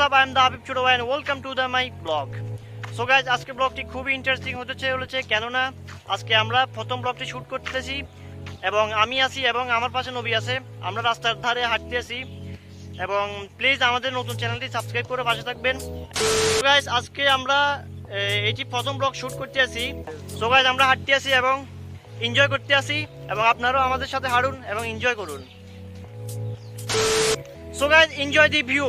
up? I am the Habib Chodo and welcome to my blog. So guys, আজকে ব্লগটি খুবই interesting হতে চলেছে কেননা আজকে আমরা প্রথম ব্লগটি শুট করতেছি এবং আমি আছি এবং আমার পাশে নবী আছে। আমরা রাস্তার ধারে হাঁটতে আছি এবং প্লিজ আমাদের নতুন চ্যানেলটি সাবস্ক্রাইব করে পাশে থাকবেন। সো গাইস, আজকে আমরা এটি প্রথম ব্লগ শুট করতে আছি। সো গাইস, আমরা হাঁটতে আছি এবং এনজয় করতে আছি এবং আপনারাও আমাদের সাথে হাঁটুন এবং এনজয় করুন। So guys, enjoy the view.